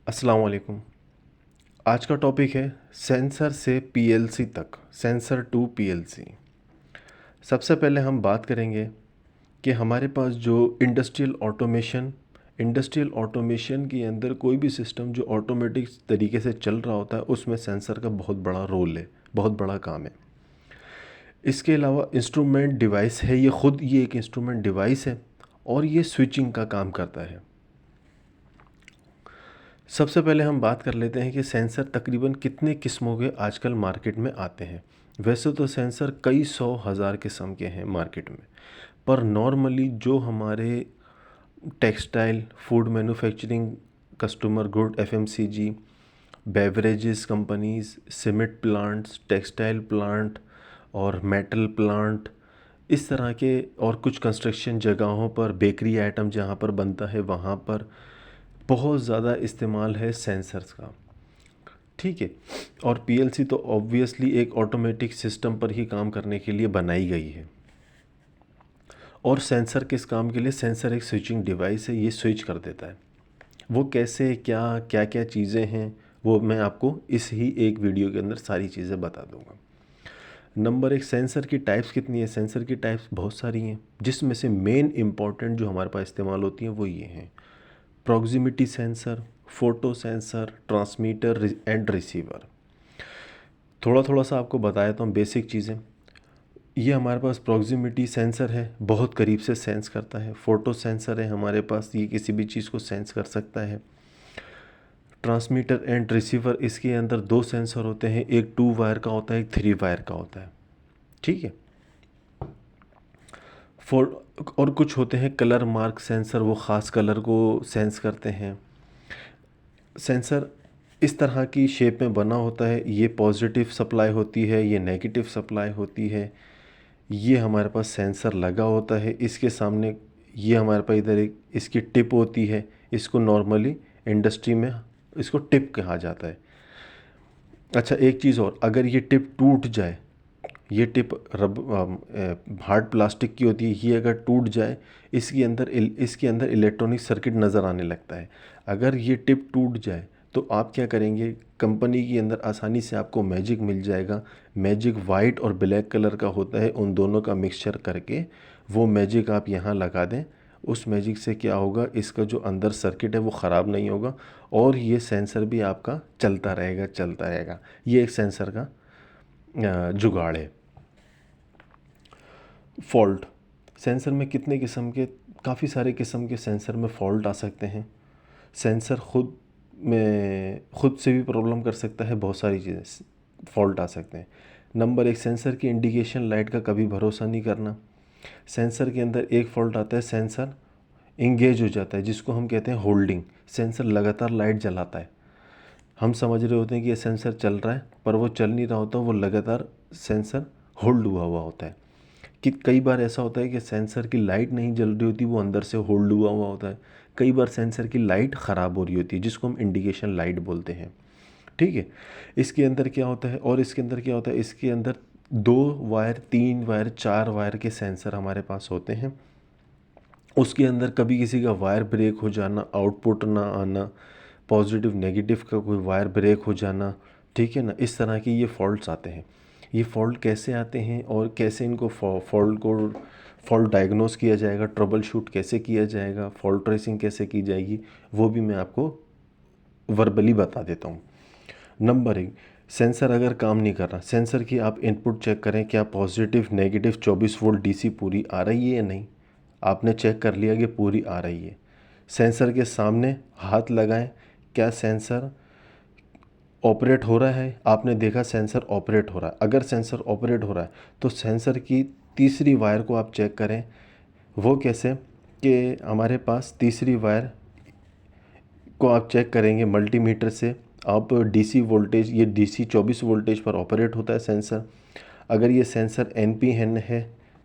अस्सलाम वालेकुम। आज का टॉपिक है सेंसर से पीएलसी तक, सेंसर टू पीएलसी। सबसे पहले हम बात करेंगे कि हमारे पास जो इंडस्ट्रियल ऑटोमेशन के अंदर कोई भी सिस्टम जो ऑटोमेटिक तरीके से चल रहा होता है उसमें सेंसर का बहुत बड़ा रोल है, बहुत बड़ा काम है। इसके अलावा इंस्ट्रूमेंट डिवाइस है, ये एक इंस्ट्रूमेंट डिवाइस है और ये स्विचिंग का काम करता है। सबसे पहले हम बात कर लेते हैं कि सेंसर तकरीबन कितने किस्मों के आजकल मार्केट में आते हैं। वैसे तो सेंसर कई सौ हज़ार किस्म के हैं मार्केट में, पर नॉर्मली जो हमारे textile, food manufacturing, customer good, FMCG, beverages companies, cement plants, textile plant और मेटल प्लांट, इस तरह के और कुछ कंस्ट्रक्शन जगहों पर, बेकरी आइटम जहाँ पर बनता है वहाँ पर बहुत ज़्यादा इस्तेमाल है सेंसर्स का। ठीक है। और पीएलसी तो ऑब्वियसली एक ऑटोमेटिक सिस्टम पर ही काम करने के लिए बनाई गई है। और सेंसर किस काम के लिए? सेंसर एक स्विचिंग डिवाइस है, ये स्विच कर देता है। वो कैसे, क्या क्या क्या चीज़ें हैं, वो मैं आपको इस ही एक वीडियो के अंदर सारी चीज़ें बता दूंगा। नंबर एक, सेंसर की टाइप्स कितनी है? सेंसर की टाइप्स बहुत सारी हैं, जिसमें से मेन इंपॉर्टेंट जो हमारे पास इस्तेमाल होती हैं वो ये हैं: proximity sensor, photo sensor, transmitter and receiver. थोड़ा थोड़ा सा आपको बताया तो हम बेसिक चीज़ें। ये हमारे पास प्रॉक्सिमिटी सेंसर है, बहुत करीब से सेंस करता है। फोटो सेंसर है हमारे पास, ये किसी भी चीज़ को सेंस कर सकता है। ट्रांसमीटर एंड रिसीवर, इसके अंदर दो सेंसर होते हैं, एक 2 वायर का होता है, एक 3 वायर का होता है। ठीक है। और कुछ होते हैं कलर मार्क सेंसर, वो ख़ास कलर को सेंस करते हैं। सेंसर इस तरह की शेप में बना होता है, ये पॉजिटिव सप्लाई होती है, ये नेगेटिव सप्लाई होती है। ये हमारे पास सेंसर लगा होता है, इसके सामने ये हमारे पास इधर एक इसकी टिप होती है। इसको नॉर्मली इंडस्ट्री में इसको टिप कहा जाता है। अच्छा, एक चीज़ और, अगर ये टिप टूट जाए, ये टिप हार्ड प्लास्टिक की होती है, ये अगर टूट जाए, इसके अंदर इलेक्ट्रॉनिक सर्किट नज़र आने लगता है। अगर ये टिप टूट जाए तो आप क्या करेंगे, कंपनी के अंदर आसानी से आपको मैजिक मिल जाएगा। मैजिक वाइट और ब्लैक कलर का होता है, उन दोनों का मिक्सचर करके वो मैजिक आप यहाँ लगा दें। उस मैजिक से क्या होगा, इसका जो अंदर सर्किट है वो ख़राब नहीं होगा और ये सेंसर भी आपका चलता रहेगा। ये एक सेंसर का जुगाड़ है। फ़ॉल्ट, सेंसर में कितने किस्म के, काफ़ी सारे किस्म के सेंसर में फ़ॉल्ट आ सकते हैं। सेंसर खुद से भी प्रॉब्लम कर सकता है, बहुत सारी चीज़ें फ़ॉल्ट आ सकते हैं। नंबर एक, सेंसर की इंडिकेशन लाइट का कभी भरोसा नहीं करना। सेंसर के अंदर एक फ़ॉल्ट आता है, सेंसर इंगेज हो जाता है, जिसको हम कहते हैं होल्डिंग। सेंसर लगातार लाइट जलाता है, हम समझ रहे होते हैं कि ये सेंसर चल रहा है, पर वो चल नहीं रहा होता, वो लगातार सेंसर होल्ड हुआ होता है। कि कई बार ऐसा होता है कि सेंसर की लाइट नहीं जल रही होती, वो अंदर से होल्ड हुआ होता है। कई बार सेंसर की लाइट ख़राब हो रही होती है, जिसको हम इंडिकेशन लाइट बोलते हैं। ठीक है। इसके अंदर क्या होता है, और इसके अंदर क्या होता है, इसके अंदर 2 वायर, 3 वायर, 4 वायर के सेंसर हमारे पास होते हैं। उसके अंदर कभी किसी का वायर ब्रेक हो जाना, आउटपुट ना आना, पॉजिटिव नेगेटिव का कोई वायर ब्रेक हो जाना, ठीक है ना, इस तरह के ये फॉल्ट्स आते हैं। ये फॉल्ट कैसे आते हैं और कैसे इनको फॉल्ट डायग्नोस किया जाएगा, ट्रबल शूट कैसे किया जाएगा, फॉल्ट ट्रेसिंग कैसे की जाएगी, वो भी मैं आपको वर्बली बता देता हूँ। नंबर एक, सेंसर अगर काम नहीं कर रहा, सेंसर की आप इनपुट चेक करें, क्या पॉजिटिव नेगेटिव 24 वोल्ट डीसी पूरी आ रही है या नहीं। आपने चेक कर लिया कि पूरी आ रही है, सेंसर के सामने हाथ लगाएं, क्या सेंसर ऑपरेट हो रहा है। आपने देखा सेंसर ऑपरेट हो रहा है, अगर सेंसर ऑपरेट हो रहा है तो सेंसर की तीसरी वायर को आप चेक करें। वो कैसे कि हमारे पास तीसरी वायर को आप चेक करेंगे मल्टीमीटर से। आप डीसी वोल्टेज, ये डीसी 24 वोल्टेज पर ऑपरेट होता है सेंसर। अगर ये सेंसर एनपीएन है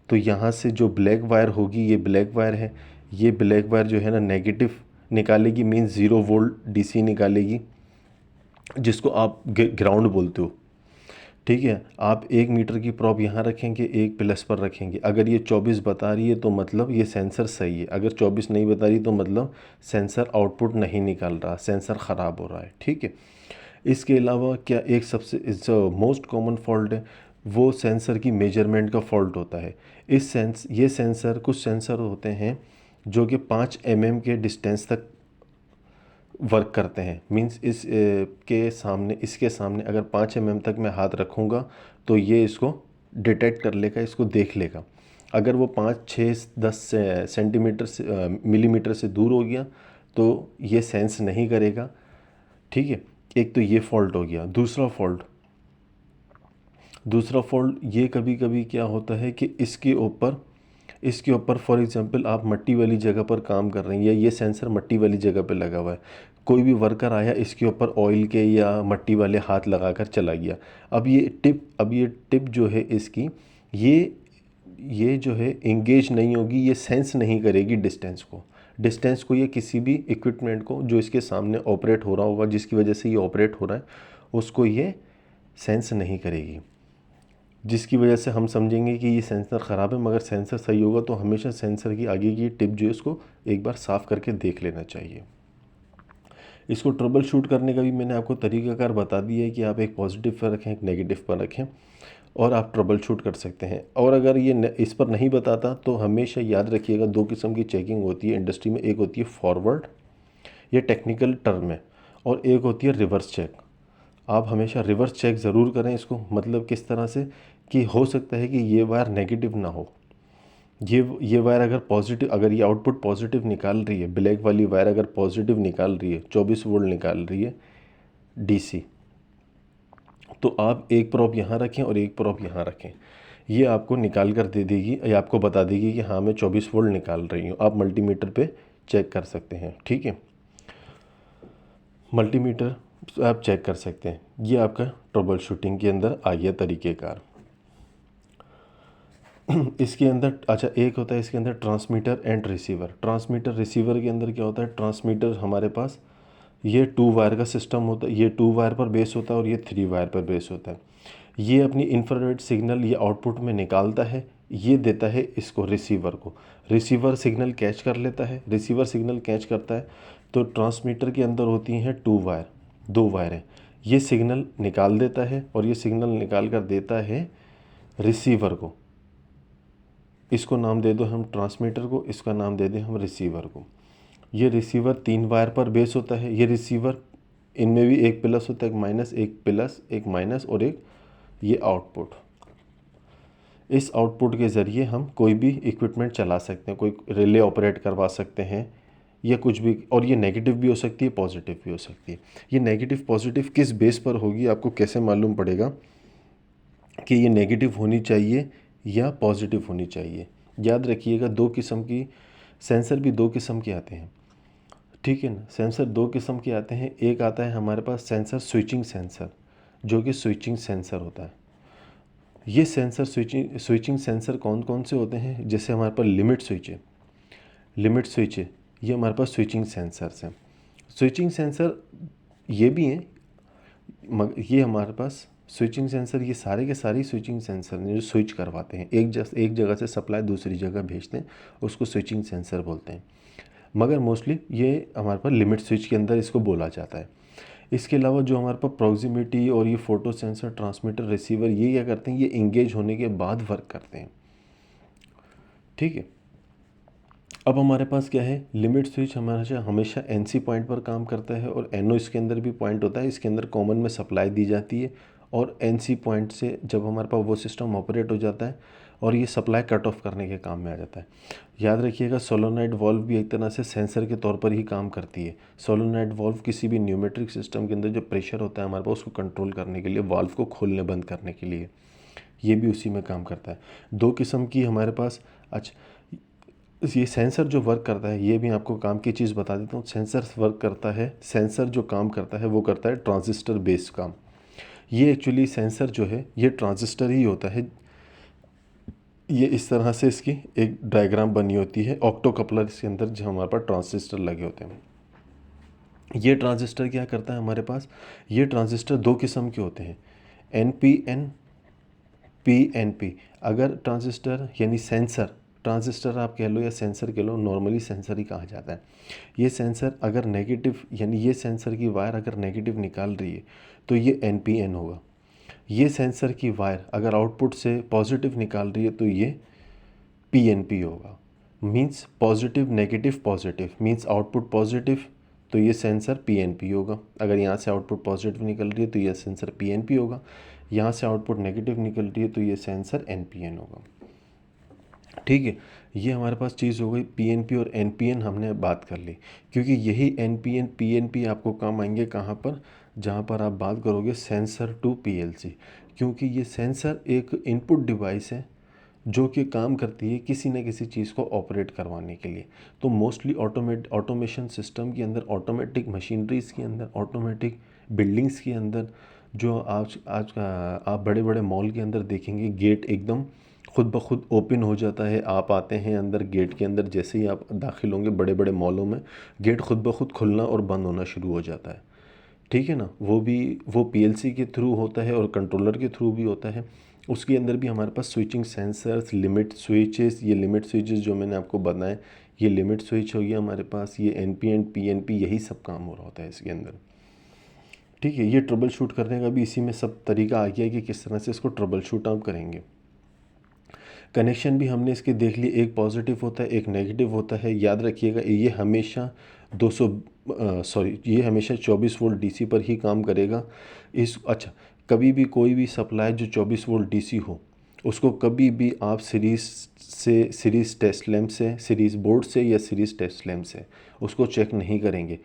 तो यहाँ से जो ब्लैक वायर होगी, ये ब्लैक वायर है, ये ब्लैक वायर जो है ना नेगेटिव निकालेगी, मीन्स 0 वोल्ट डीसी निकालेगी, जिसको आप ग्राउंड बोलते हो। ठीक है, आप 1 मीटर की प्रॉब यहाँ रखेंगे, एक प्लस पर रखेंगे। अगर ये 24 बता रही है तो मतलब ये सेंसर सही है, अगर 24 नहीं बता रही तो मतलब सेंसर आउटपुट नहीं निकाल रहा, सेंसर ख़राब हो रहा है। ठीक है, इसके अलावा क्या एक सबसे जो मोस्ट कॉमन फॉल्ट है वो सेंसर की मेजरमेंट का फॉल्ट होता है। ये सेंसर, कुछ सेंसर होते हैं जो कि 5 mm के डिस्टेंस तक वर्क करते हैं। मींस इसके सामने अगर 5 mm तक मैं हाथ रखूँगा तो ये इसको डिटेक्ट कर लेगा, इसको देख लेगा। अगर वो 5, 6, 10 सेंटीमीटर से मिलीमीटर से दूर हो गया तो ये सेंस नहीं करेगा। ठीक है, एक तो ये फॉल्ट हो गया। दूसरा फॉल्ट ये कभी कभी क्या होता है कि इसके ऊपर फॉर एग्जांपल आप मट्टी वाली जगह पर काम कर रहे हैं, या ये सेंसर मट्टी वाली जगह पर लगा हुआ है, कोई भी वर्कर आया इसके ऊपर ऑयल के या मट्टी वाले हाथ लगाकर चला गया। अब ये टिप जो है इसकी, ये जो है इंगेज नहीं होगी, ये सेंस नहीं करेगी डिस्टेंस को या किसी भी इक्विपमेंट को जो इसके सामने ऑपरेट हो रहा होगा, जिसकी वजह से ये ऑपरेट हो रहा है, उसको ये सेंस नहीं करेगी, जिसकी वजह से हम समझेंगे कि ये सेंसर ख़राब है। मगर सेंसर सही होगा तो हमेशा सेंसर की आगे की टिप जो है उसको एक बार साफ़ करके देख लेना चाहिए। इसको ट्रबल शूट करने का भी मैंने आपको तरीक़ाकार बता दिया है कि आप एक पॉजिटिव पर रखें, एक नेगेटिव पर रखें और आप ट्रबल शूट कर सकते हैं। और अगर ये इस पर नहीं बताता तो हमेशा याद रखिएगा 2 किस्म की चेकिंग होती है इंडस्ट्री में। एक होती है फॉरवर्ड, ये टेक्निकल टर्म है, और एक होती है रिवर्स चेक। आप हमेशा रिवर्स चेक ज़रूर करें इसको, मतलब किस तरह से कि हो सकता है कि ये वायर नेगेटिव ना हो, ये वायर अगर पॉजिटिव, अगर ये आउटपुट पॉजिटिव निकाल रही है, ब्लैक वाली वायर अगर पॉजिटिव निकाल रही है, 24 वोल्ट निकाल रही है डीसी, तो आप एक प्रॉप यहाँ रखें और एक प्रॉप यहाँ रखें, ये आपको निकाल कर दे देगी या आपको बता देगी कि हाँ मैं 24 वोल्ट निकाल रही हूँ। आप मल्टीमीटर पे चेक कर सकते हैं। ठीक है, मल्टीमीटर आप चेक कर सकते हैं। ये आपका ट्रबल शूटिंग के अंदर आ गया तरीक़ेकार। इसके अंदर अच्छा एक होता है इसके अंदर transmitter and receiver. Transmitter receiver के अंदर क्या होता है, ट्रांसमीटर हमारे पास ये 2 वायर का सिस्टम होता है, ये 2 वायर पर बेस होता है और ये 3 वायर पर बेस होता है। ये अपनी इंफ्रारेड सिग्नल ये आउटपुट में निकालता है, ये देता है इसको रिसीवर को। रिसीवर सिग्नल कैच कर लेता है, रिसीवर सिग्नल कैच करता है तो ट्रांसमीटर के अंदर होती हैं 2 वायर हैं, ये सिग्नल निकाल देता है और ये सिग्नल निकाल कर देता है रिसीवर को। इसको नाम दे दो हम ट्रांसमीटर को, इसका नाम दे दें हम रिसीवर को। ये रिसीवर 3 वायर पर बेस होता है। ये रिसीवर, इनमें भी एक प्लस होता है, एक माइनस, एक प्लस, एक माइनस और एक ये आउटपुट। इस आउटपुट के ज़रिए हम कोई भी इक्विपमेंट चला सकते हैं, कोई रिले ऑपरेट करवा सकते हैं या कुछ भी। और ये नेगेटिव भी हो सकती है, पॉजिटिव भी हो सकती है। ये नेगेटिव पॉजिटिव किस बेस पर होगी, आपको कैसे मालूम पड़ेगा कि ये नेगेटिव होनी चाहिए या पॉजिटिव होनी चाहिए। याद रखिएगा 2 किस्म की सेंसर भी 2 किस्म के आते हैं। ठीक है ना, सेंसर 2 किस्म के आते हैं। एक आता है हमारे पास सेंसर स्विचिंग सेंसर, जो कि स्विचिंग सेंसर होता है। ये सेंसर स्विचिंग सेंसर कौन कौन से होते हैं, जैसे हमारे पास लिमिट स्विच है, ये हमारे पास स्विचिंग सेंसर्स हैं। स्विचिंग सेंसर ये भी हैं, ये हमारे पास स्विचिंग सेंसर, ये सारे के सारे स्विचिंग सेंसर हैं जो स्विच करवाते हैं, एक जगह से सप्लाई दूसरी जगह भेजते हैं, उसको स्विचिंग सेंसर बोलते हैं। मगर मोस्टली ये हमारे पास लिमिट स्विच के अंदर इसको बोला जाता है। इसके अलावा जो हमारे पास प्रॉक्सिमिटी और ये फोटो सेंसर, ट्रांसमीटर, रिसीवर, ये क्या करते हैं, ये इंगेज होने के बाद वर्क करते हैं। ठीक है, अब हमारे पास क्या है, लिमिट स्विच हमारा हमेशा एनसी पॉइंट पर काम करता है और एनओ इसके अंदर भी पॉइंट होता है। इसके अंदर कॉमन में सप्लाई दी जाती है और एनसी पॉइंट से जब हमारे पास वो सिस्टम ऑपरेट हो जाता है और ये सप्लाई कट ऑफ करने के काम में आ जाता है। याद रखिएगा सोलोनॉइड वॉल्व भी एक तरह से सेंसर के तौर पर ही काम करती है। सोलोनॉइड वॉल्व किसी भी न्यूमेट्रिक सिस्टम के अंदर जो प्रेशर होता है हमारे पास, उसको कंट्रोल करने के लिए, वाल्व को खोलने बंद करने के लिए, ये भी उसी में काम करता है। 2 किस्म की हमारे पास। अच्छा, ये सेंसर जो वर्क करता है, ये भी आपको काम की चीज़ बता देता हूँ। सेंसर जो काम करता है वो करता है ट्रांजिस्टर बेस्ड काम। ये एक्चुअली सेंसर जो है ये ट्रांजिस्टर ही होता है। ये इस तरह से इसकी एक डायग्राम बनी होती है, ऑक्टो कपलर इसके अंदर जो हमारे पास ट्रांजिस्टर लगे होते हैं। ये ट्रांजिस्टर क्या करता है हमारे पास, ये ट्रांजिस्टर 2 किस्म के होते हैं। NPN, PNP। अगर ट्रांजिस्टर यानी सेंसर, ट्रांजिस्टर आप कह लो या सेंसर कह लो, नॉर्मली सेंसर ही कहा जाता है। ये सेंसर अगर नेगेटिव यानी ये सेंसर की वायर अगर नेगेटिव निकाल रही है तो ये NPN होगा। ये सेंसर की वायर अगर आउटपुट से पॉजिटिव निकाल रही है तो ये PNP होगा। Means positive negative positive, means output positive तो ये सेंसर PNP होगा। अगर यहाँ से आउटपुट पॉजिटिव निकल रही है तो ये सेंसर PNP होगा। यहाँ से आउटपुट नेगेटिव निकल रही है तो ये सेंसर NPN होगा। ठीक है, ये हमारे पास चीज़ हो गई। PNP और NPN हमने बात कर ली, क्योंकि यही NPN PNP आपको काम आएंगे कहाँ पर, जहाँ पर आप बात करोगे सेंसर टू PLC। क्योंकि ये सेंसर एक इनपुट डिवाइस है जो कि काम करती है किसी न किसी चीज़ को ऑपरेट करवाने के लिए। तो मोस्टली ऑटोमेशन सिस्टम के अंदर, ऑटोमेटिक मशीनरीज़ के अंदर, ऑटोमेटिक बिल्डिंग्स के अंदर, जो आज आप बड़े बड़े मॉल के अंदर देखेंगे गेट एकदम खुद ब खुद ओपन हो जाता है। आप आते हैं अंदर, गेट के अंदर जैसे ही आप दाखिल होंगे बड़े बड़े मॉलों में गेट खुद ब खुद खुलना और बंद होना शुरू हो जाता है। ठीक है ना, वो PLC के थ्रू होता है और कंट्रोलर के थ्रू भी होता है। उसके अंदर भी हमारे पास स्विचिंग सेंसर्स, लिमिट स्विचेस, ये लिमिट स्विचेस जो मैंने आपको बताएं, ये लिमिट स्विच हो गया हमारे पास, ये NPN PNP, यही सब काम हो रहा होता है इसके अंदर। ठीक है, ये ट्रबल शूट करने का भी इसी में सब तरीका आ गया है कि किस तरह से इसको ट्रबल शूट आप करेंगे। कनेक्शन भी हमने इसके देख लिए, एक पॉजिटिव होता है एक नेगेटिव होता है। याद रखिएगा ये हमेशा 24 वोल्ट DC पर ही काम करेगा। अच्छा, कभी भी कोई भी सप्लाई जो 24 वोल्ट DC हो उसको कभी भी आप सीरीज़ टेस्ट लैम्प से, सीरीज़ बोर्ड से या सीरीज़ टेस्ट लैम्प से उसको चेक नहीं करेंगे।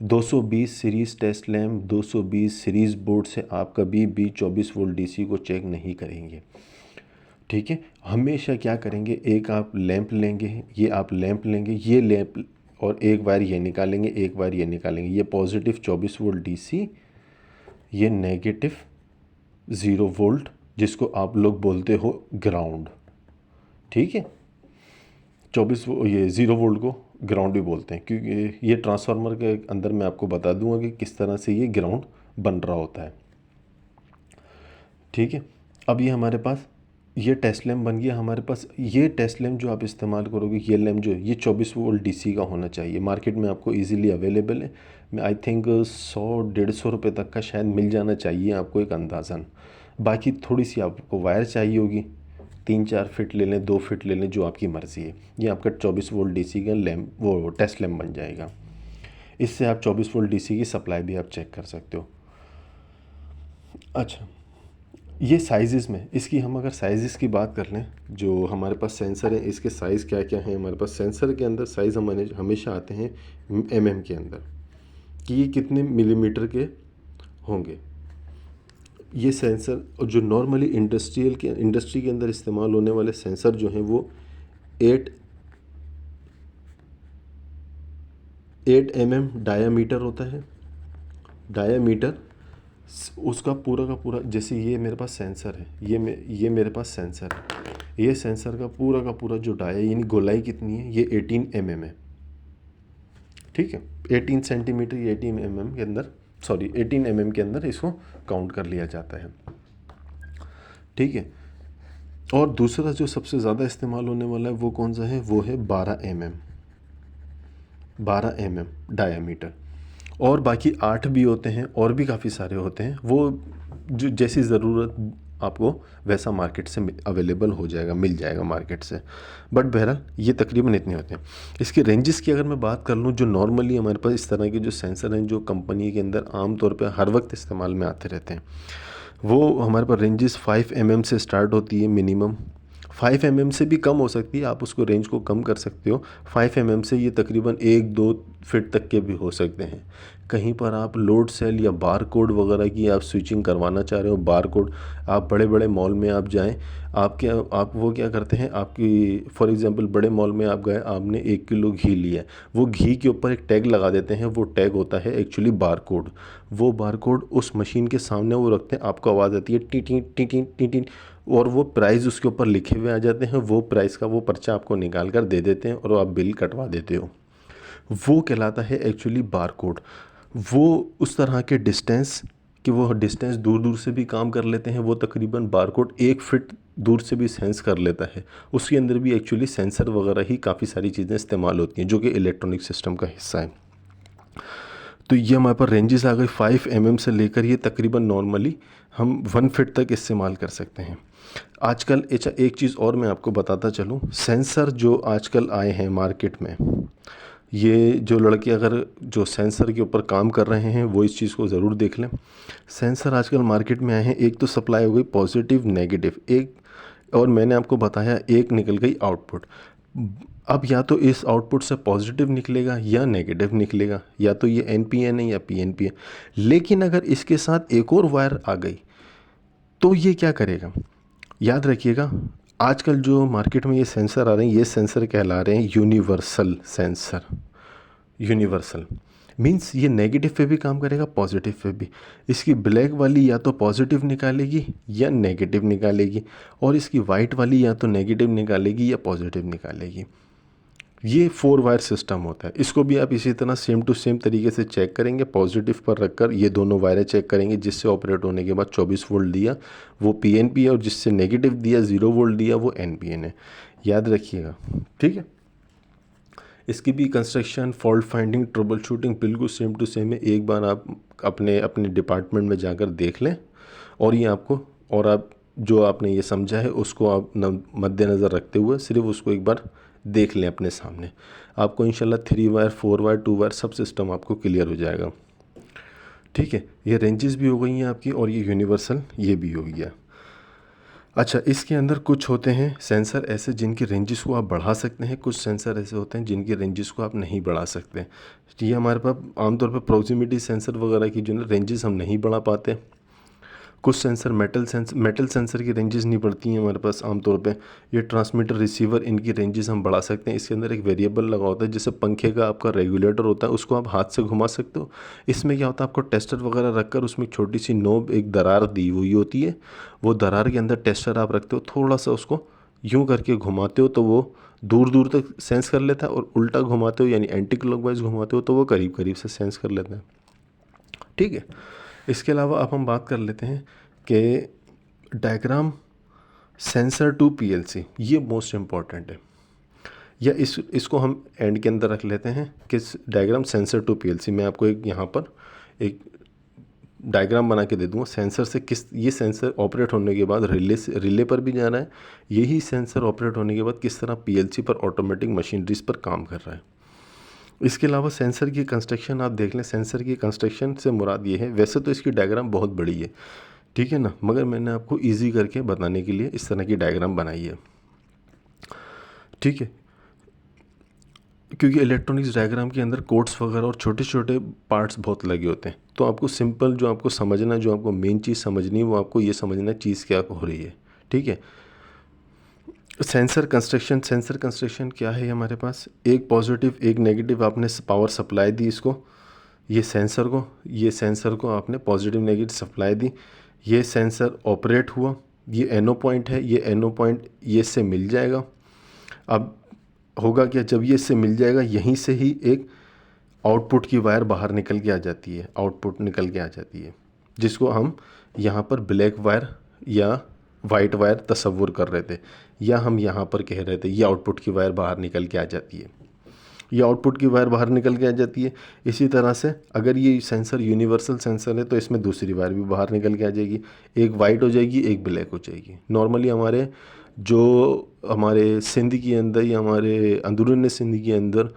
220 series test lamp, 220 series board से आप कभी भी 24 वोल्ट DC को चेक नहीं करेंगे। ठीक है, हमेशा क्या करेंगे, एक आप लैंप लेंगे, ये आप लैंप लेंगे, ये लैंप और एक वायर ये निकालेंगे, एक वायर ये निकालेंगे। ये पॉजिटिव 24 वोल्ट DC, ये नेगेटिव 0 वोल्ट जिसको आप लोग बोलते हो ग्राउंड। ठीक है, 0 वोल्ट को ग्राउंड भी बोलते हैं, क्योंकि ये ट्रांसफार्मर के अंदर मैं आपको बता दूंगा कि किस तरह से ये ग्राउंड बन रहा होता है। ठीक है, अब ये हमारे पास ये टेस्ट लैम्प बन गया हमारे पास। ये टेस्ट लैम्प जो आप इस्तेमाल करोगे, ये लैम्प जो है ये 24 वोल्ट DC का होना चाहिए। मार्केट में आपको इजीली अवेलेबल है। मैं आई थिंक 100-150 रुपये तक का शायद मिल जाना चाहिए आपको एक अंदाज़न। बाकी थोड़ी सी आपको वायर चाहिए होगी, 3-4 फिट ले लें, 2 फिट ले लें, जो आपकी मर्ज़ी है। ये आपका 24 वोल्ट DC का लैम्प, वो टेस्ट लैम्प बन जाएगा। इससे आप 24 वोल्ट DC की सप्लाई भी आप चेक कर सकते हो। अच्छा, ये साइज़ में इसकी हम अगर साइज़ की बात कर लें, जो हमारे पास सेंसर है इसके साइज़ क्या क्या हैं हमारे पास। सेंसर के अंदर साइज़ हमारे हमेशा आते हैं mm के अंदर, कि ये कितने मिलीमीटर के होंगे। ये सेंसर जो नॉर्मली इंडस्ट्री के अंदर इस्तेमाल होने वाले सेंसर जो हैं वो 8 mm डायामीटर होता है। डायामीटर उसका पूरा का पूरा, जैसे ये मेरे पास सेंसर है, ये मेरे पास सेंसर है, ये सेंसर का पूरा जो डाया यानी गोलाई कितनी है, ये 18 mm है। ठीक है, 18 सेंटीमीटर, ये 18 mm के अंदर, 18 mm के अंदर इसको काउंट कर लिया जाता है। ठीक है, और दूसरा जो सबसे ज़्यादा इस्तेमाल होने वाला है वो कौन सा है, वो है 12 mm डायामीटर। और बाकी 8 भी होते हैं और भी काफ़ी सारे होते हैं, वो जो जैसी ज़रूरत आपको वैसा मार्केट से अवेलेबल हो जाएगा, मिल जाएगा मार्केट से। बट बहरहाल ये तकरीबन इतने होते हैं। इसके रेंजेस की अगर मैं बात कर लूँ, जो नॉर्मली हमारे पास इस तरह के जो सेंसर हैं जो कंपनी के अंदर आम तौर पे हर वक्त इस्तेमाल में आते रहते हैं, वो हमारे पास रेंजेस 5 mm से स्टार्ट होती है मिनिमम। 5 mm से भी कम हो सकती है, आप उसको रेंज को कम कर सकते हो। 5 mm से ये तकरीबन 1-2 फिट तक के भी हो सकते हैं। कहीं पर आप लोड सेल या बार कोड वगैरह की आप स्विचिंग करवाना चाह रहे हो, बार कोड, आप बड़े बड़े मॉल में आप जाएं, आप वो क्या करते हैं, आपकी फॉर एग्जांपल बड़े मॉल में आप गए, आपने 1 किलो घी लिया है, वो घी के ऊपर एक टैग लगा देते हैं, वो टैग होता है एक्चुअली बार कोड। वो बार कोड उस मशीन के सामने वो रखते हैं, आपको आवाज़ आती है T T T T T T, और वो प्राइस उसके ऊपर लिखे हुए आ जाते हैं। वो प्राइस का वो पर्चा आपको निकाल कर दे देते हैं और आप बिल कटवा देते हो। वो कहलाता है एक्चुअली बार कोड। वो उस तरह के डिस्टेंस कि वो डिस्टेंस दूर दूर से भी काम कर लेते हैं। वो तकरीबन बारकोड 1 फीट दूर से भी सेंस कर लेता है। उसके अंदर भी एक्चुअली सेंसर वगैरह ही काफ़ी सारी चीज़ें इस्तेमाल होती हैं जो कि इलेक्ट्रॉनिक सिस्टम का हिस्सा है। तो ये हमारे पास रेंजेस आ गई 5 mm से लेकर ये तकरीबन नॉर्मली हम 1 फीट तक इस्तेमाल कर सकते हैं। आजकल अच्छा एक चीज़ और मैं आपको बताता चलूँ, सेंसर जो आजकल आए हैं मार्केट में, ये जो लड़के अगर जो सेंसर के ऊपर काम कर रहे हैं वो इस चीज़ को ज़रूर देख लें। सेंसर आजकल मार्केट में आए हैं, एक तो सप्लाई हो गई पॉजिटिव नेगेटिव, एक और मैंने आपको बताया एक निकल गई आउटपुट। अब या तो इस आउटपुट से पॉजिटिव निकलेगा या नेगेटिव निकलेगा, या तो ये NPN है या PNP है। लेकिन अगर इसके साथ एक और वायर आ गई तो ये क्या करेगा? याद रखिएगा, आजकल जो मार्केट में ये सेंसर आ रहे हैं, ये सेंसर कहला रहे हैं यूनिवर्सल सेंसर। यूनिवर्सल मीन्स ये नेगेटिव पे भी काम करेगा, पॉजिटिव पे भी। इसकी ब्लैक वाली या तो पॉजिटिव निकालेगी या नेगेटिव निकालेगी, और इसकी वाइट वाली या तो नेगेटिव निकालेगी या पॉजिटिव निकालेगी। ये 4 वायर सिस्टम होता है। इसको भी आप इसी तरह सेम टू सेम तरीके से चेक करेंगे। पॉजिटिव पर रखकर ये दोनों वायरें चेक करेंगे, जिससे ऑपरेट होने के बाद 24 वोल्ट दिया वो PNP है, और जिससे नेगेटिव दिया 0 वोल्ट दिया वो NPN है। याद रखिएगा, ठीक है। इसकी भी construction, fault finding, trouble shooting बिल्कुल सेम टू सेम है। एक बार आप अपने अपने डिपार्टमेंट में जाकर देख लें, और ये आपको, और आप जो आपने ये समझा है उसको आप मद्देनज़र रखते हुए सिर्फ उसको एक बार देख लें अपने सामने। आपको इंशाल्लाह 3 वायर, 4 वायर, 2 वायर सब सिस्टम आपको क्लियर हो जाएगा, ठीक है। ये रेंजेस भी हो गई हैं आपकी, और ये यूनिवर्सल ये भी हो गया। अच्छा, इसके अंदर कुछ होते हैं सेंसर ऐसे जिनकी रेंजेस को आप बढ़ा सकते हैं, कुछ सेंसर ऐसे होते हैं जिनकी रेंजेस को आप नहीं बढ़ा सकते। ये हमारे पास आमतौर पर प्रॉक्सिमिटी सेंसर वगैरह की जो है रेंजेस हम नहीं बढ़ा पाते। कुछ सेंसर मेटल सेंसर की रेंजेस नहीं बढ़ती हैं हमारे पास आमतौर पे। ये ट्रांसमीटर रिसीवर, इनकी रेंजेस हम बढ़ा सकते हैं। इसके अंदर एक वेरिएबल लगा होता है, जैसे पंखे का आपका रेगुलेटर होता है, उसको आप हाथ से घुमा सकते हो। इसमें क्या होता है, आपको टेस्टर वगैरह रखकर उसमें छोटी सी नोब, एक दरार दी हुई होती है, वो दरार के अंदर टेस्टर आप रखते हो, थोड़ा सा उसको यूँ करके घुमाते हो तो वो दूर दूर तक सेंस कर लेता है, और उल्टा घुमाते हो यानी एंटी क्लॉकवाइज घुमाते हो तो वो करीब करीब से सेंस कर लेता है, ठीक है। इसके अलावा अब हम बात कर लेते हैं कि डायग्राम सेंसर टू PLC, ये मोस्ट इम्पॉर्टेंट है, या इसको हम एंड के अंदर रख लेते हैं कि डायग्राम सेंसर टू PLC। मैं आपको एक यहाँ पर एक डायग्राम बना के दे दूँगा। सेंसर से ये सेंसर ऑपरेट होने के बाद रिले पर भी जाना है, यही सेंसर ऑपरेट होने के बाद किस तरह PLC पर ऑटोमेटिक मशीनरीज पर काम कर रहा है। इसके अलावा सेंसर की कंस्ट्रक्शन आप देख लें। सेंसर की कंस्ट्रक्शन से मुराद ये है, वैसे तो इसकी डायग्राम बहुत बड़ी है, ठीक है ना, मगर मैंने आपको इजी करके बताने के लिए इस तरह की डायग्राम बनाई है, ठीक है। क्योंकि इलेक्ट्रॉनिक्स डायग्राम के अंदर कोड्स वगैरह और छोटे छोटे पार्ट्स बहुत लगे होते हैं, तो आपको सिंपल जो आपको समझना, जो आपको मेन चीज़ समझनी है, वो आपको ये समझना चीज़ क्या हो रही है, ठीक है। सेंसर कंस्ट्रक्शन क्या है हमारे पास, एक पॉजिटिव एक नेगेटिव आपने पावर सप्लाई दी इसको, ये सेंसर को आपने पॉजिटिव नेगेटिव सप्लाई दी, ये सेंसर ऑपरेट हुआ, ये NO पॉइंट है, ये NO पॉइंट ये इससे मिल जाएगा। अब होगा क्या, जब ये इससे मिल जाएगा, यहीं से ही एक आउटपुट की वायर बाहर निकल के आ जाती है, आउटपुट निकल के आ जाती है, जिसको हम यहाँ पर ब्लैक वायर या वाइट वायर तस्वुर कर रहे थे, या हम यहाँ पर कह रहे थे ये आउटपुट की वायर बाहर निकल के आ जाती है, ये आउटपुट की वायर बाहर निकल के आ जाती है। इसी तरह से अगर ये सेंसर यूनिवर्सल सेंसर है तो इसमें दूसरी वायर भी बाहर निकल के आ जाएगी, एक वाइट हो जाएगी, एक ब्लैक हो जाएगी। नॉर्मली हमारे सिंध के अंदर या हमारे अंदरूनी सिंध के अंदर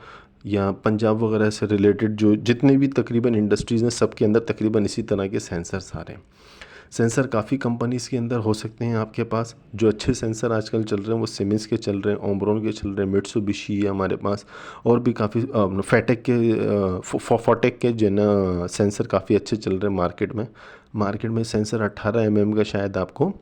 या पंजाब वगैरह से रिलेटेड जो जितने भी तकरीबन इंडस्ट्रीज़ हैं, सबके अंदर तकरीबन इसी तरह के सेंसर्स आ रहे हैं। सेंसर काफ़ी कंपनीज़ के अंदर हो सकते हैं आपके पास। जो अच्छे सेंसर आजकल चल रहे हैं वो सिमेंस के चल रहे हैं, ओम्ब्रोन के चल रहे हैं, मित्सुबिशी है हमारे पास, और भी काफ़ी फोटेक के जो ना सेंसर काफ़ी अच्छे चल रहे हैं मार्केट में सेंसर 18 mm का शायद आपको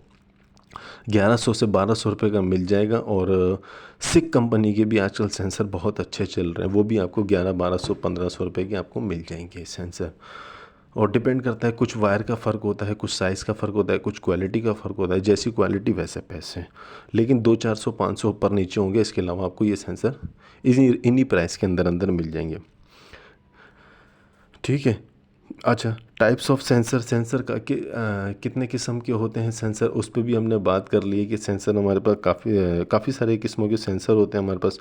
1100 से 1200 रुपये का मिल जाएगा। और सिक कंपनी के भी आजकल सेंसर बहुत अच्छे चल रहे हैं, वो भी आपको 1100-1200-1500 रुपये के आपको मिल जाएंगे सेंसर। और डिपेंड करता है, कुछ वायर का फ़र्क होता है, कुछ साइज़ का फ़र्क होता है, कुछ क्वालिटी का फ़र्क होता है, जैसी क्वालिटी वैसे पैसे, लेकिन 200-400-500 ऊपर नीचे होंगे। इसके अलावा आपको ये सेंसर इन्हीं प्राइस के अंदर मिल जाएंगे, ठीक है। अच्छा, टाइप्स ऑफ सेंसर कितने किस्म के होते हैं सेंसर, उस पर भी हमने बात कर ली है कि सेंसर हमारे पास काफ़ी सारे किस्मों के सेंसर होते हैं हमारे पास।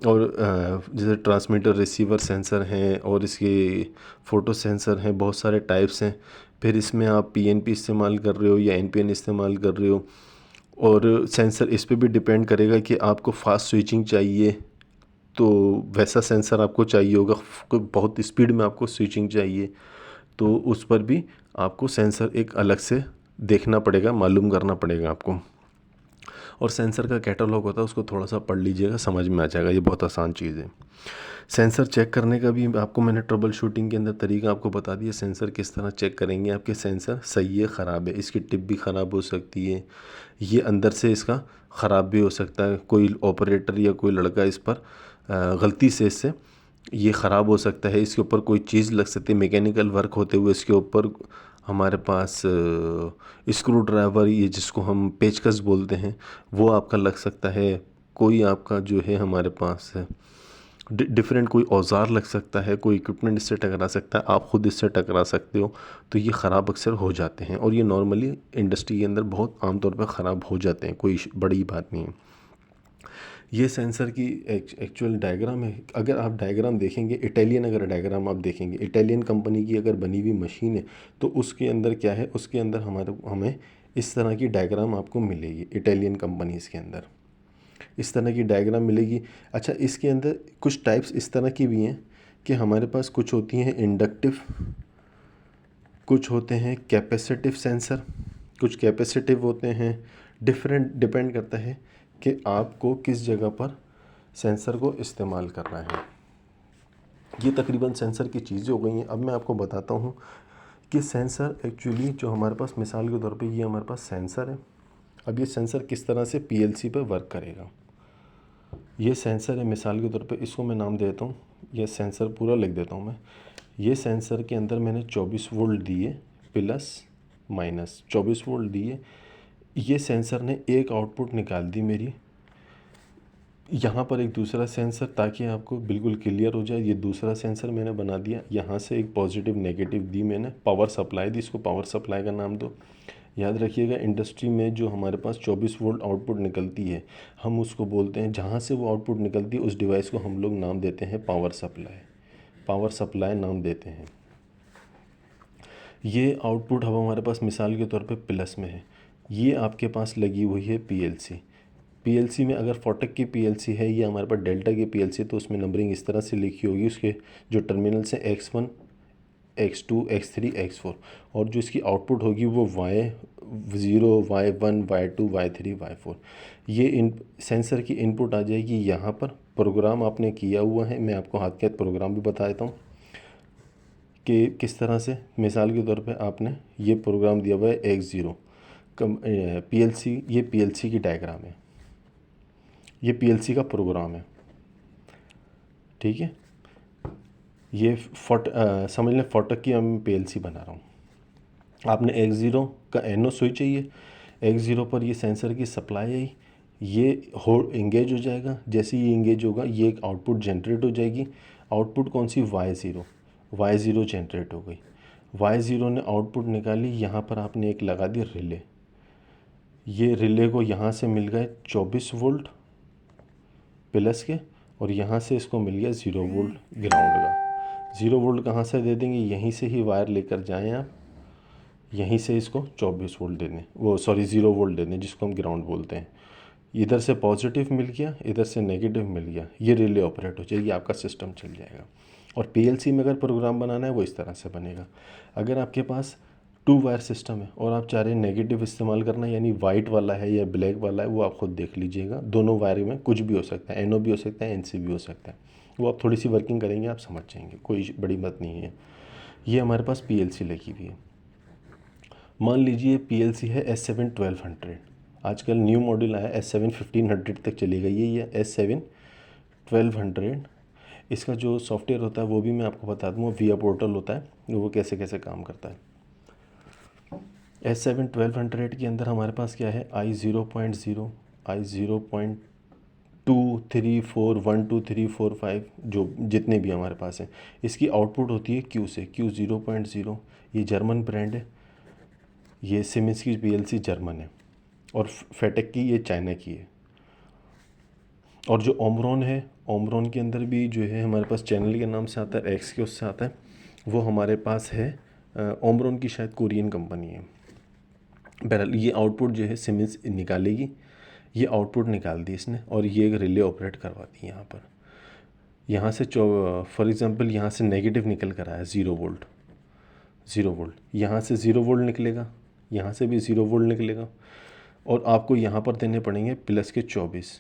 और जैसे ट्रांसमीटर रिसीवर सेंसर हैं और इसके फ़ोटो सेंसर हैं, बहुत सारे टाइप्स हैं। फिर इसमें आप पीएनपी इस्तेमाल कर रहे हो या एनपीएन इस्तेमाल कर रहे हो, और सेंसर इस पे भी डिपेंड करेगा कि आपको फास्ट स्विचिंग चाहिए तो वैसा सेंसर आपको चाहिए होगा, कोई बहुत स्पीड में आपको स्विचिंग चाहिए तो उस पर भी आपको सेंसर एक अलग से देखना पड़ेगा, मालूम करना पड़ेगा आपको। और सेंसर का कैटलॉग होता है, उसको थोड़ा सा पढ़ लीजिएगा, समझ में आ जाएगा, ये बहुत आसान चीज़ है। सेंसर चेक करने का भी आपको मैंने ट्रबल शूटिंग के अंदर तरीका आपको बता दिया। सेंसर किस तरह चेक करेंगे, आपके सेंसर सही है ख़राब है, इसकी टिप भी ख़राब हो सकती है, ये अंदर से इसका ख़राब भी हो सकता है, कोई ऑपरेटर या कोई लड़का इस पर गलती से इससे ये ख़राब हो सकता है, इसके ऊपर कोई चीज़ लग सकती है, मैकेनिकल वर्क होते हुए इसके ऊपर हमारे पास स्क्रू ड्राइवर, ये जिसको हम पेचकस बोलते हैं, वो आपका लग सकता है, कोई आपका जो है हमारे पास डिफरेंट कोई औज़ार लग सकता है, कोई इक्विपमेंट इससे टकरा सकता है, आप ख़ुद इससे टकरा सकते हो, तो ये ख़राब अक्सर हो जाते हैं और ये नॉर्मली इंडस्ट्री के अंदर बहुत आमतौर पर ख़राब हो जाते हैं, कोई बड़ी बात नहीं है। ये सेंसर की एक्चुअल डायग्राम है। अगर आप डायग्राम देखेंगे, इटालियन अगर डायग्राम आप देखेंगे, इटालियन कंपनी की अगर बनी हुई मशीन है तो उसके अंदर क्या है, उसके अंदर हमें इस तरह की डायग्राम आपको मिलेगी। इटालियन कंपनी इसके अंदर इस तरह की डायग्राम मिलेगी। अच्छा, इसके अंदर कुछ टाइप्स इस तरह की भी हैं कि हमारे पास कुछ होती हैं इंडक्टिव, कुछ होते हैं कैपेसिटिव सेंसर, कुछ कैपेसिटिव होते हैं। डिफरेंट डिपेंड करता है कि आपको किस जगह पर सेंसर को इस्तेमाल करना है। ये तकरीबन सेंसर की चीज़ें हो गई हैं। अब मैं आपको बताता हूँ कि सेंसर एक्चुअली जो हमारे पास, मिसाल के तौर पे ये हमारे पास सेंसर है। अब ये सेंसर किस तरह से पीएलसी पर वर्क करेगा। ये सेंसर है, मिसाल के तौर पे इसको मैं नाम देता हूँ, ये सेंसर पूरा लिख देता हूँ मैं। ये सेंसर के अंदर मैंने 24 वोल्ट दिए, प्लस माइनस 24 वोल्ट दिए। ये सेंसर ने एक आउटपुट निकाल दी मेरी, यहाँ पर एक दूसरा सेंसर, ताकि आपको बिल्कुल क्लियर हो जाए, ये दूसरा सेंसर मैंने बना दिया। यहाँ से एक पॉजिटिव नेगेटिव दी मैंने, पावर सप्लाई दी, इसको पावर सप्लाई का नाम दो। याद रखिएगा, इंडस्ट्री में जो हमारे पास 24 वोल्ट आउटपुट निकलती है, हम उसको बोलते हैं, जहाँ से वो आउटपुट निकलती है उस डिवाइस को हम लोग नाम देते हैं पावर सप्लाई। पावर सप्लाई नाम देते हैं। ये आउटपुट अब हमारे पास मिसाल के तौर पे प्लस में है, ये आपके पास लगी हुई है पीएलसी। पीएलसी में अगर फोटक की पीएलसी है, ये हमारे पास डेल्टा की पीएलसी, तो उसमें नंबरिंग इस तरह से लिखी होगी, उसके जो टर्मिनल्स हैं X1 X2 X3 X4, और जो इसकी आउटपुट होगी वो Y0 Y1 Y2 Y3 Y4। ये इन सेंसर की इनपुट आ जाएगी यहाँ पर। प्रोग्राम आपने किया हुआ है, मैं आपको हाथ के हाथ प्रोग्राम भी बता देता हूँ कि किस तरह से। मिसाल के तौर पे आपने ये प्रोग्राम दिया हुआ है X0 पीएलसी, ये पीएलसी की डायग्राम है, ये पीएलसी का प्रोग्राम है, ठीक है। ये समझ लें फोटक की मैं पीएलसी बना रहा हूँ। आपने X0 का NO स्विच चाहिए, X0 पर ये सेंसर की सप्लाई आई, ये होल्ड इंगेज हो जाएगा। जैसे ही इंगेज होगा, ये एक आउटपुट जनरेट हो जाएगी। आउटपुट कौन सी, Y0 जनरेट हो गई। Y0 ने आउटपुट निकाली, यहाँ पर आपने एक लगा दी रिले। ये रिले को यहाँ से मिल गए 24 वोल्ट प्लस के, और यहाँ से इसको मिल गया 0 वोल्ट ग्राउंड का। 0 वोल्ट कहाँ से दे देंगे, यहीं से ही वायर लेकर जाएं आप, यहीं से इसको 24 वोल्ट दे दें, 0 वोल्ट दे दें, जिसको हम ग्राउंड बोलते हैं। इधर से पॉजिटिव मिल गया, इधर से नेगेटिव मिल गया, ये रिले ऑपरेट हो जाएगी, आपका सिस्टम चल जाएगा। और पीएलसी में अगर प्रोग्राम बनाना है वो इस तरह से बनेगा। अगर आपके पास 2 वायर सिस्टम है और आप चाह रहे हैं नेगेटिव इस्तेमाल करना, यानी वाइट वाला है या ब्लैक वाला है, वो आप खुद देख लीजिएगा। दोनों वायर में कुछ भी हो सकता है, NO भी हो सकता है, NC भी हो सकता है, वो आप थोड़ी सी वर्किंग करेंगे आप समझ जाएंगे, कोई बड़ी बात नहीं है। ये हमारे पास पीएलसी लगी हुई है। मान लीजिए पीएलसी है S7 1200, आजकल न्यू मॉडल आया S7 1500 तक चली गई है। ये S7 1200, इसका जो सॉफ्टवेयर होता है वो भी मैं आपको बता दूँगा, विया पोर्टल होता है, वो कैसे कैसे काम करता है। S7 1200 के अंदर हमारे पास क्या है, I0.0 I0.2 2 3 4 1 2 3 4 5 जो जितने भी हमारे पास हैं, इसकी आउटपुट होती है क्यू से। क्यू 0.0, ये जर्मन ब्रांड है, ये सिमेंस की पीएलसी जर्मन है, और फेटेक की ये चाइना की है। और जो ओमरॉन है, ओमरॉन के अंदर भी जो है हमारे पास चैनल के नाम से आता है, एक्स के उससे आता है, वो हमारे पास है। ओमरॉन की शायद कोरियन कंपनी है। बहरहाल ये आउटपुट जो है सिमेंस निकालेगी, ये आउटपुट निकाल दी इसने, और ये एक रिले ऑपरेट करवा दी यहाँ पर। यहाँ से फॉर एग्ज़ाम्पल यहाँ से नेगेटिव निकल कर आया 0 वोल्ट, 0 वोल्ट, यहाँ से 0 वोल्ट निकलेगा, यहाँ से भी 0 वोल्ट निकलेगा, और आपको यहाँ पर देने पड़ेंगे प्लस के 24।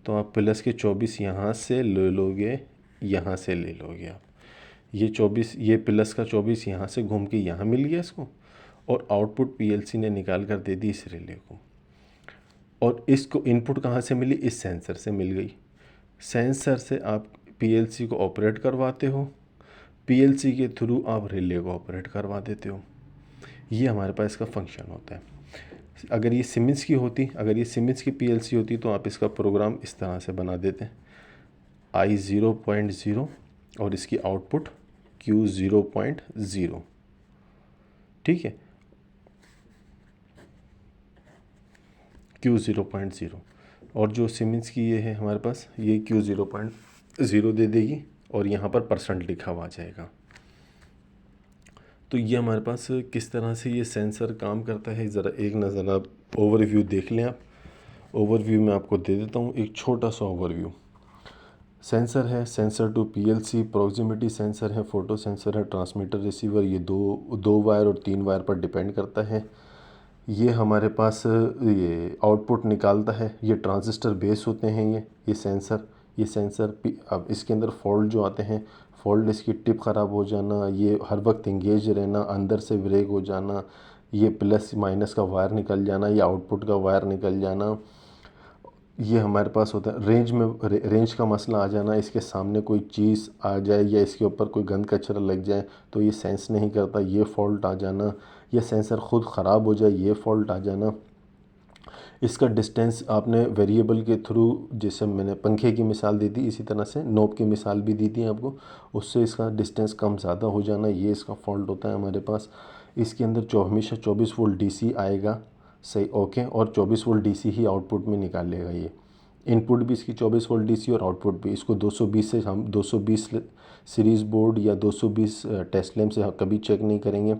तो आप प्लस के 24 यहाँ से ले लोगे, यहाँ से ले लोगे आप, ये 24, ये प्लस का 24 यहाँ से घूम के यहाँ मिल गया इसको, और आउटपुट पीएलसी ने निकाल कर दे दी इस रिले को। और इसको इनपुट कहाँ से मिली? इस सेंसर से मिल गई। सेंसर से आप पीएलसी को ऑपरेट करवाते हो, पीएलसी के थ्रू आप रिले को ऑपरेट करवा देते हो। ये हमारे पास इसका फंक्शन होता है। अगर ये सिमेंस की होती, अगर ये सिमेंस की पीएलसी होती तो आप इसका प्रोग्राम इस तरह से बना देते, I 0.0 और इसकी आउटपुट Q 0.0, ठीक है, Q 0.0। और जो सिमेंस की ये है हमारे पास, ये Q 0.0 दे देगी, और यहाँ पर परसेंट लिखा हुआ आ जाएगा। तो ये हमारे पास किस तरह से ये सेंसर काम करता है, ज़रा एक नज़र आप ओवरव्यू देख लें। आप ओवरव्यू में आपको दे देता हूँ एक छोटा सा ओवरव्यू। सेंसर है, sensor to PLC, proximity sensor है, फोटो सेंसर है, ट्रांसमीटर रिसीवर, ये दो वायर और 3 वायर पर डिपेंड करता है। ये हमारे पास ये आउटपुट निकालता है, ये ट्रांजिस्टर बेस होते हैं ये सेंसर। अब इसके अंदर फॉल्ट जो आते हैं, फॉल्ट इसकी टिप ख़राब हो जाना, ये हर वक्त इंगेज रहना, अंदर से ब्रेक हो जाना, ये प्लस माइनस का वायर निकल जाना, ये आउटपुट का वायर निकल जाना, ये हमारे पास होता है। रेंज का मसला आ जाना, इसके सामने कोई चीज़ आ जाए या इसके ऊपर कोई गंद कचरा लग जाए तो ये सेंस नहीं करता, ये फॉल्ट आ जाना, ये सेंसर ख़ुद ख़राब हो जाए, ये फॉल्ट आ जाना। इसका डिस्टेंस आपने वेरिएबल के थ्रू, जैसे मैंने पंखे की मिसाल दी थी, इसी तरह से नॉब की मिसाल भी दी थी आपको, उससे इसका डिस्टेंस कम ज़्यादा हो जाना, ये इसका फॉल्ट होता है हमारे पास। इसके अंदर हमेशा 24 वोल्ट डीसी आएगा, सही, ओके, और 24 वोल्ट डीसी ही आउटपुट में निकालेगा। ये इनपुट भी इसकी 24 वोल्ट डीसी और आउटपुट भी। इसको 220 से हम 220 सीरीज़ बोर्ड या 220 टेस्ट लैम्प से कभी चेक नहीं करेंगे,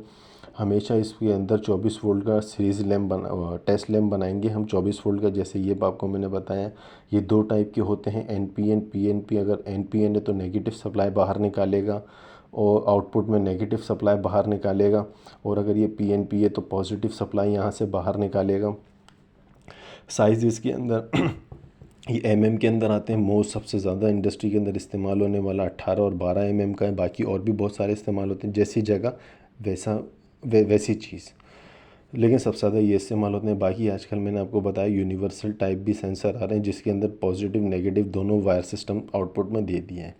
हमेशा इसके अंदर 24 वोल्ट का सीरीज़ लैम्प टेस्ट लैम्प बनाएंगे हम 24 वोल्ट का। जैसे ये आपको मैंने बताया, ये 2 टाइप के होते हैं, एनपीएन, पीएनपी। अगर एनपीएन है तो नेगेटिव सप्लाई बाहर निकालेगा और आउटपुट में नेगेटिव सप्लाई बाहर निकालेगा, और अगर ये पीएनपी है तो पॉजिटिव सप्लाई यहाँ से बाहर निकालेगा। साइज़ इसके अंदर ये एमएम के अंदर आते हैं। मोस्ट सबसे ज़्यादा इंडस्ट्री के अंदर इस्तेमाल होने वाला 18 और 12 एमएम का है, बाकी और भी बहुत सारे इस्तेमाल होते हैं, जैसी जगह वैसी चीज़, लेकिन सबसे ज़्यादा ये इस्तेमाल होते हैं। बाकी आजकल मैंने आपको बताया यूनिवर्सल टाइप भी सेंसर आ रहे हैं, जिसके अंदर पॉजिटिव नेगेटिव दोनों वायर सिस्टम आउटपुट में दे दिए हैं।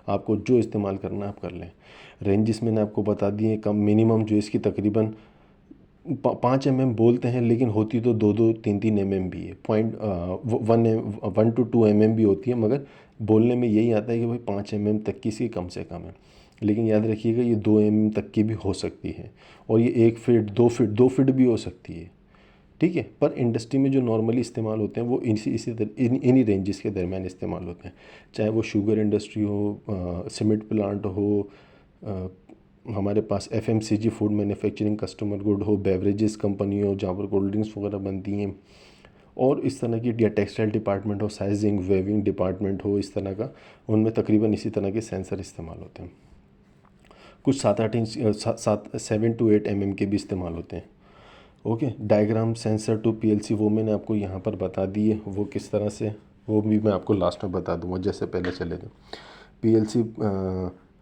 आपको जो इस्तेमाल करना है आप कर लें। रेंजेस मैंने आपको बता दिए, कम मिनिमम जो इसकी तकरीबन 5 mm बोलते हैं, लेकिन होती तो 2-2 3-3 mm भी है, 1 to 2 mm भी होती है, मगर बोलने में यही आता है कि भाई 5 mm तक की इसकी कम से कम है। लेकिन याद रखिएगा ये 2 mm तक की भी हो सकती है, और ये 1 फीट 2 फीट भी हो सकती है, ठीक है। पर इंडस्ट्री में जो नॉर्मली इस्तेमाल होते हैं वो इन्हीं रेंजेस के दरमियान इस्तेमाल होते हैं, चाहे वो शुगर इंडस्ट्री हो, सीमेंट प्लांट हो, हमारे पास FMCG food manufacturing customer good हो, बेवरेजेस कंपनी हो जहाँ पर कोल्ड ड्रिंक्स वगैरह बनती हैं, और इस तरह की, या टेक्सटाइल डिपार्टमेंट हो, साइजिंग वेविंग डिपार्टमेंट हो, इस तरह का, उनमें तकरीबन इसी तरह के सेंसर इस्तेमाल होते हैं। कुछ 7-8 इंच 7 to 8 mm के भी इस्तेमाल होते हैं, okay. Diagram sensor to PLC वो मैंने आपको यहाँ पर बता दी है, वो किस तरह से, वो भी मैं आपको लास्ट में बता दूँगा। जैसे पहले चले थे पीएलसी,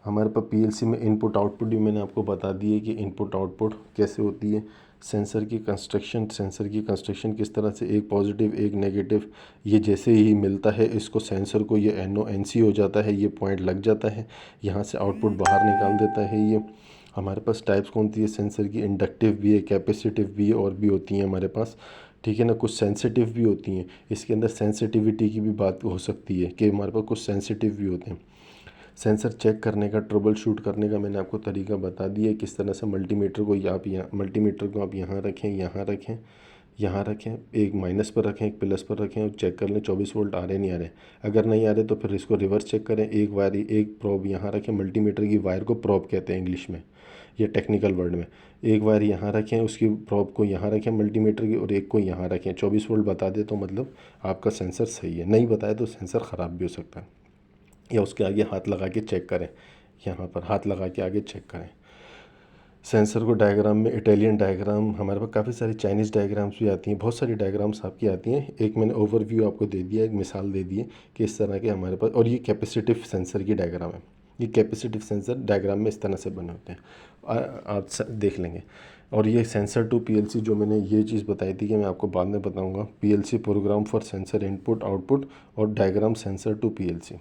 हमारे पास पीएलसी में इनपुट आउटपुट भी मैंने आपको बता दी है कि इनपुट आउटपुट कैसे होती है। सेंसर की कंस्ट्रक्शन किस तरह से, एक पॉजिटिव एक नेगेटिव, ये जैसे ही मिलता है इसको सेंसर को, ये NO NC हो जाता है, ये पॉइंट लग जाता है, यहाँ से आउटपुट बाहर निकाल देता है। ये हमारे पास टाइप्स कौन सी है सेंसर की, इंडक्टिव भी है, कैपेसिटिव भी है, और भी होती हैं हमारे पास, ठीक है ना। कुछ सेंसिटिव भी होती हैं, इसके अंदर सेंसिटिविटी की भी बात हो सकती है कि हमारे पास कुछ सेंसिटिव भी होते हैं। सेंसर चेक करने का, ट्रबल शूट करने का मैंने आपको तरीका बता दिया है, किस तरह से मल्टीमीटर को आप यहाँ रखें, यहाँ रखें, यहाँ रखें, एक माइनस पर रखें, एक प्लस पर रखें और चेक कर लें 24 वोल्ट आ रहे नहीं आ रहे। अगर नहीं आ रहे तो फिर इसको रिवर्स चेक करें। एक प्रोब यहाँ रखें, मल्टीमीटर की वायर को प्रोब कहते हैं इंग्लिश में, ये टेक्निकल वर्ड में। एक वायर यहाँ रखें, उसकी प्रोब को यहाँ रखें मल्टीमीटर की, और एक को यहाँ रखें। 24 वोल्ट बता दे तो मतलब आपका सेंसर सही है, नहीं बताए तो सेंसर ख़राब भी हो सकता है। या उसके आगे हाथ लगा के चेक करें, यहाँ पर हाथ लगा के आगे चेक करें। सेंसर को डायग्राम में इटालियन डायग्राम, हमारे पास काफ़ी सारी चाइनीज़ डायग्राम्स भी आती हैं, बहुत सारी डायग्राम्स आपकी आती हैं। एक मैंने ओवरव्यू आपको दे दिया, एक मिसाल दे दी है कि इस तरह के हमारे पास, और ये कैपेसिटिव सेंसर की डायग्राम है। ये कैपेसिटिव सेंसर डायग्राम में इस तरह से बने होते हैं, आप देख लेंगे। और ये सेंसर टू पीएलसी जो मैंने ये चीज़ बताई थी कि मैं आपको बाद में बताऊँगा, PLC program for sensor input output और diagram sensor to PLC.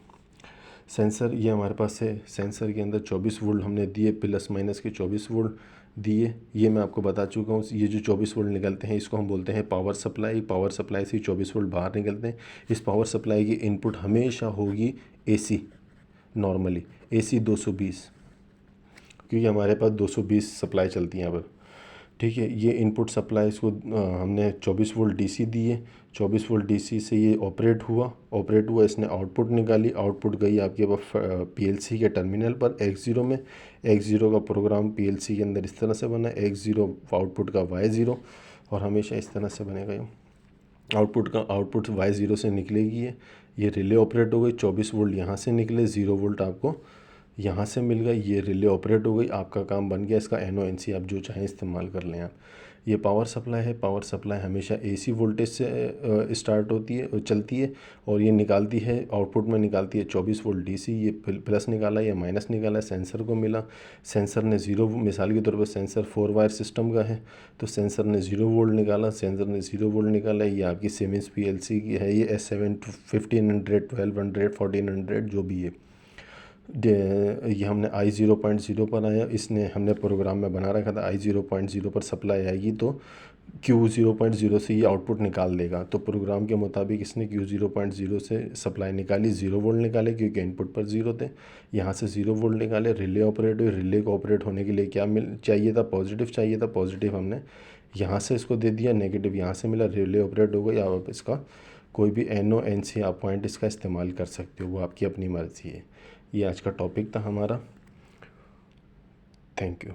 Sensor ये हमारे पास है, सेंसर के अंदर 24 वोल्ट हमने दिए, प्लस माइनस के 24 वोल्ट दिए, ये मैं आपको बता चुका हूँ। ये जो 24 वोल्ट निकलते हैं इसको हम बोलते हैं पावर सप्लाई। पावर सप्लाई से 24 वोल्ट बाहर निकलते हैं। इस पावर सप्लाई की इनपुट हमेशा होगी एसी, नॉर्मली एसी 220, क्योंकि हमारे पास 220 सप्लाई चलती है यहाँ पर, ठीक है। ये इनपुट सप्लाई, इसको हमने 24 वोल्ट डीसी दिए, 24 वोल्ट डीसी से ये ऑपरेट हुआ, इसने आउटपुट निकाली, आउटपुट गई आपके पास पीएलसी के टर्मिनल पर X0 में। X0 का प्रोग्राम पीएलसी के अंदर इस तरह से बना, X0 आउटपुट का Y0, और हमेशा इस तरह से बनेगा। ये आउटपुट Y0 से निकलेगी, ये रिले ऑपरेट हो गई, 24 वोल्ट यहाँ से निकले, 0 वोल्ट आपको यहाँ से मिल गया, ये रिले ऑपरेट हो गई, आपका काम बन गया। इसका NO-NC आप जो चाहें इस्तेमाल कर लें आप। ये पावर सप्लाई है। पावर सप्लाई हमेशा AC वोल्टेज से स्टार्ट होती है, चलती है, और ये निकालती है, आउटपुट में निकालती है 24 वोल्ट DC। ये प्लस निकाला या माइनस निकाला, सेंसर को मिला, सेंसर ने 0, मिसाल के तौर पर सेंसर 4 वायर सिस्टम का है तो सेंसर ने 0 वोल्ट निकाला, ये आपकी सीमेंस PLC की है, ये S7 1500 1200 1400 जो भी है। ये हमने I0.0 पर आया, इसने हमने प्रोग्राम में बना रखा था I0.0 पर सप्लाई आएगी तो Q0.0 से ये आउटपुट निकाल देगा। तो प्रोग्राम के मुताबिक इसने Q0.0 से सप्लाई निकाली, 0 वोल्ट निकाले क्योंकि इनपुट पर 0 थे, यहाँ से 0 वोल्ट निकाले, रिले ऑपरेट हुई। रिले को ऑपरेट होने के लिए क्या चाहिए था, पॉजिटिव चाहिए था, पॉजिटिव हमने यहाँ से इसको दे दिया, नेगेटिव यहाँ से मिला, रिले ऑपरेट हो गई। आप इसका कोई भी NO-NC आप पॉइंट इसका इस्तेमाल कर सकते हो, वो आपकी अपनी मर्ज़ी है। ये आज का टॉपिक था हमारा। Thank you.